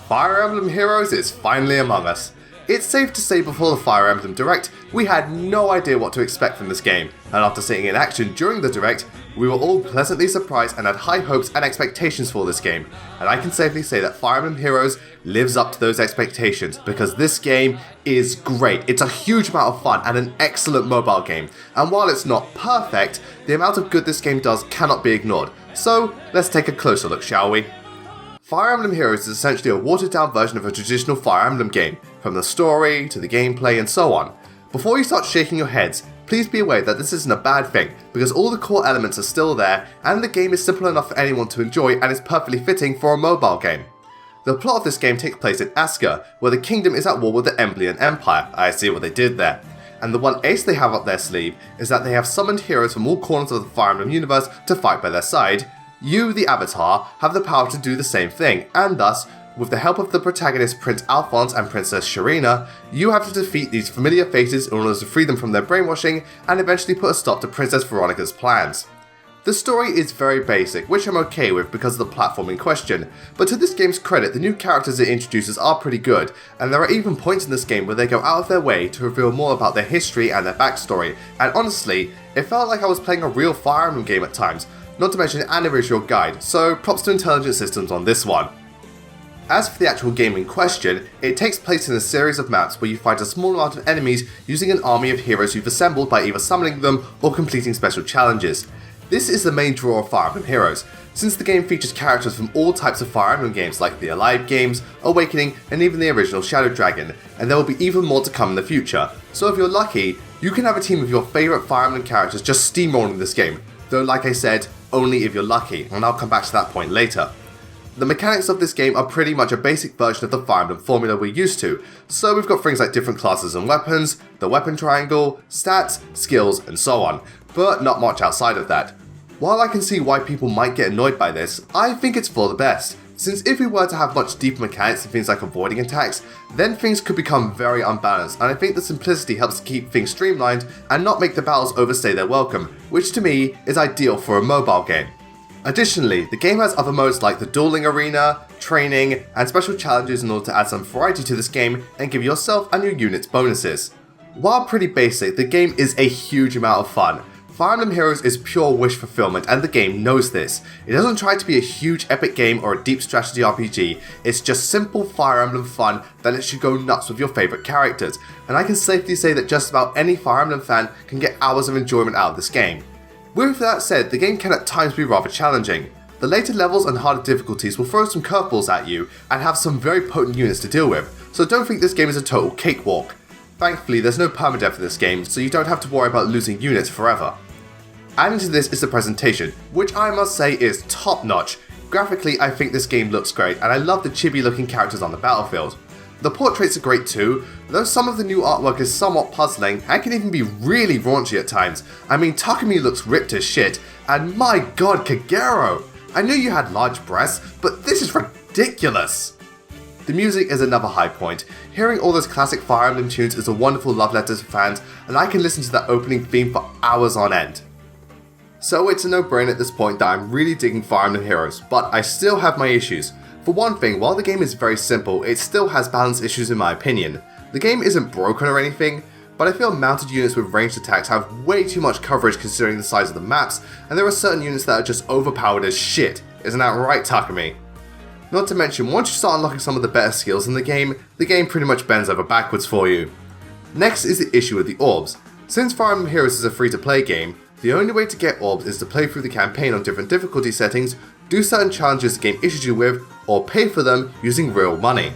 Fire Emblem Heroes is finally among us. It's safe to say before the Fire Emblem Direct, we had no idea what to expect from this game, and after seeing it in action during the Direct, we were all pleasantly surprised and had high hopes and expectations for this game, and I can safely say that Fire Emblem Heroes lives up to those expectations, because this game is great. It's a huge amount of fun and an excellent mobile game, and while it's not perfect, the amount of good this game does cannot be ignored. So, let's take a closer look, shall we? Fire Emblem Heroes is essentially a watered-down version of a traditional Fire Emblem game, from the story, to the gameplay, and so on. Before you start shaking your heads, please be aware that this isn't a bad thing, because all the core elements are still there, and the game is simple enough for anyone to enjoy and is perfectly fitting for a mobile game. The plot of this game takes place in Asker, where the kingdom is at war with the Emblem Empire. I see what they did there. And the one ace they have up their sleeve is that they have summoned heroes from all corners of the Fire Emblem universe to fight by their side. You, the Avatar, have the power to do the same thing, and thus, with the help of the protagonist Prince Alphonse and Princess Sharina, you have to defeat these familiar faces in order to free them from their brainwashing and eventually put a stop to Princess Veronica's plans. The story is very basic, which I'm okay with because of the platform in question, but to this game's credit, the new characters it introduces are pretty good, and there are even points in this game where they go out of their way to reveal more about their history and their backstory, and honestly, it felt like I was playing a real Fire Emblem game at times, not to mention an original guide, so props to Intelligent Systems on this one. As for the actual game in question, it takes place in a series of maps where you fight a small amount of enemies using an army of heroes you've assembled by either summoning them or completing special challenges. This is the main draw of Fire Emblem Heroes, since the game features characters from all types of Fire Emblem games like the Alive games, Awakening, and even the original Shadow Dragon, and there will be even more to come in the future. So if you're lucky, you can have a team of your favourite Fire Emblem characters just steamrolling this game, though like I said, only if you're lucky, and I'll come back to that point later. The mechanics of this game are pretty much a basic version of the Fire Emblem formula we're used to, so we've got things like different classes and weapons, the weapon triangle, stats, skills, and so on, but not much outside of that. While I can see why people might get annoyed by this, I think it's for the best, since if we were to have much deeper mechanics and things like avoiding attacks, then things could become very unbalanced, and I think the simplicity helps keep things streamlined and not make the battles overstay their welcome, which to me is ideal for a mobile game. Additionally, the game has other modes like the dueling arena, training, and special challenges in order to add some variety to this game and give yourself and your units bonuses. While pretty basic, the game is a huge amount of fun. Fire Emblem Heroes is pure wish fulfillment, and the game knows this. It doesn't try to be a huge epic game or a deep strategy RPG, it's just simple Fire Emblem fun that lets you go nuts with your favourite characters, and I can safely say that just about any Fire Emblem fan can get hours of enjoyment out of this game. With that said, the game can at times be rather challenging. The later levels and harder difficulties will throw some curveballs at you and have some very potent units to deal with, so don't think this game is a total cakewalk. Thankfully, there's no permadeath in this game, so you don't have to worry about losing units forever. Adding to this is the presentation, which I must say is top notch. Graphically, I think this game looks great, and I love the chibi looking characters on the battlefield. The portraits are great too, though some of the new artwork is somewhat puzzling and can even be really raunchy at times. I mean, Takumi looks ripped as shit, and my god, Kagero! I knew you had large breasts, but this is ridiculous! The music is another high point. Hearing all those classic Fire Emblem tunes is a wonderful love letter to fans, and I can listen to that opening theme for hours on end. So it's a no-brainer at this point that I'm really digging Fire Emblem Heroes, but I still have my issues. For one thing, while the game is very simple, it still has balance issues in my opinion. The game isn't broken or anything, but I feel mounted units with ranged attacks have way too much coverage considering the size of the maps, and there are certain units that are just overpowered as shit. Isn't that right, Takumi? Not to mention, once you start unlocking some of the better skills in the game pretty much bends over backwards for you. Next is the issue with the orbs. Since Fire Emblem Heroes is a free-to-play game, the only way to get orbs is to play through the campaign on different difficulty settings, do certain challenges the game issues you with, or pay for them using real money.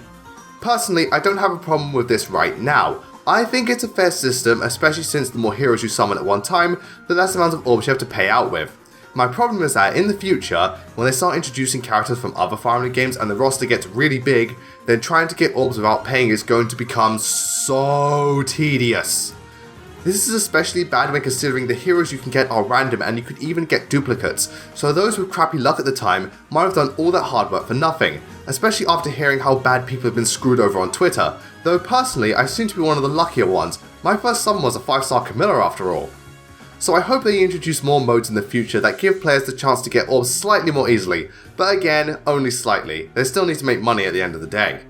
Personally, I don't have a problem with this right now. I think it's a fair system, especially since the more heroes you summon at one time, the less amount of orbs you have to pay out with. My problem is that in the future, when they start introducing characters from other Fire Emblem games and the roster gets really big, then trying to get orbs without paying is going to become so tedious. This is especially bad when considering the heroes you can get are random and you could even get duplicates, so those with crappy luck at the time might have done all that hard work for nothing, especially after hearing how bad people have been screwed over on Twitter, though personally I seem to be one of the luckier ones. My first summon was a 5-star Camilla after all. so I hope they introduce more modes in the future that give players the chance to get orbs slightly more easily, but again, only slightly. They still need to make money at the end of the day.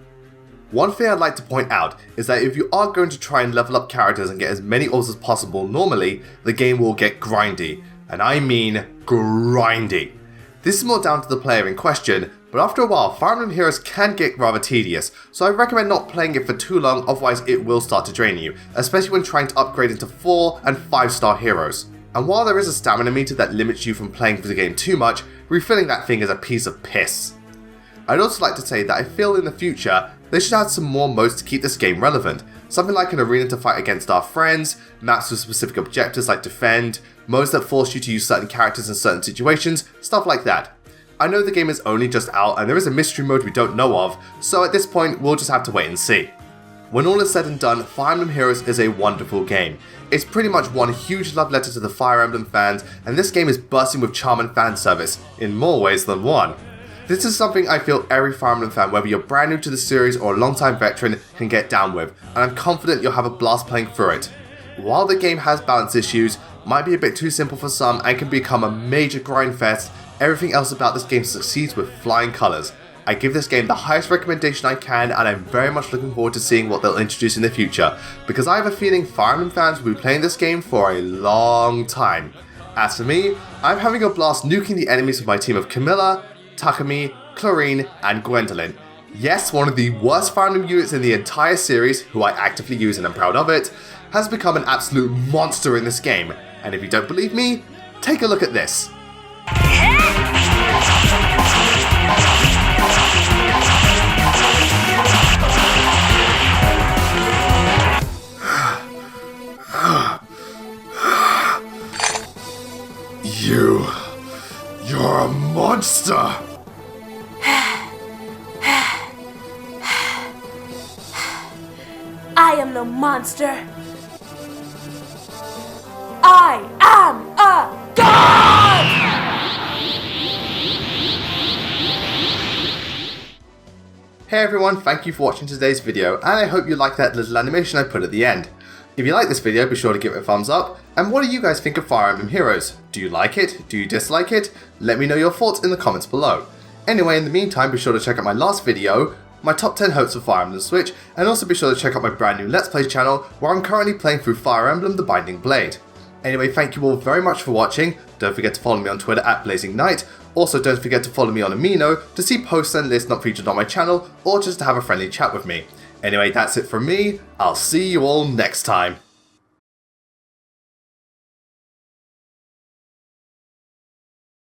One thing I'd like to point out is that if you are going to try and level up characters and get as many orbs as possible normally, the game will get grindy. And I mean grindy. This is more down to the player in question, but after a while, Fire Emblem Heroes can get rather tedious, so I recommend not playing it for too long, otherwise it will start to drain you, especially when trying to upgrade into 4 and 5-star heroes. And while there is a stamina meter that limits you from playing the game too much, refilling that thing is a piece of piss. I'd also like to say that I feel in the future, they should add some more modes to keep this game relevant. Something like an arena to fight against our friends, maps with specific objectives like defend, modes that force you to use certain characters in certain situations, stuff like that. I know the game is only just out and there is a mystery mode we don't know of, so at this point we'll just have to wait and see. When all is said and done, Fire Emblem Heroes is a wonderful game. It's pretty much one huge love letter to the Fire Emblem fans, and this game is bursting with charm and fan service, in more ways than one. This is something I feel every Fire Emblem fan, whether you're brand new to the series or a long-time veteran, can get down with, and I'm confident you'll have a blast playing through it. While the game has balance issues, might be a bit too simple for some and can become a major grind fest, everything else about this game succeeds with flying colours. I give this game the highest recommendation I can, and I'm very much looking forward to seeing what they'll introduce in the future, because I have a feeling Fire Emblem fans will be playing this game for a long time. As for me, I'm having a blast nuking the enemies with my team of Camilla, Takumi, Clarine, and Gwendolyn. Yes, one of the worst Fire Emblem units in the entire series, who I actively use and am proud of it, has become an absolute monster in this game. And if you don't believe me, take a look at this. You're a monster! I am the monster. I am a god! Hey everyone, thank you for watching today's video, and I hope you liked that little animation I put at the end. If you like this video, be sure to give it a thumbs up. And what do you guys think of Fire Emblem Heroes? Do you like it? Do you dislike it? Let me know your thoughts in the comments below. Anyway, in the meantime, be sure to check out my last video, my top 10 hopes for Fire Emblem Switch, and also be sure to check out my brand new Let's Play channel, where I'm currently playing through Fire Emblem The Binding Blade. Anyway, thank you all very much for watching. Don't forget to follow me on Twitter at BLAZINGKNIGHT. Also, don't forget to follow me on Amino to see posts and lists not featured on my channel, or just to have a friendly chat with me. Anyway, that's it from me. I'll see you all next time.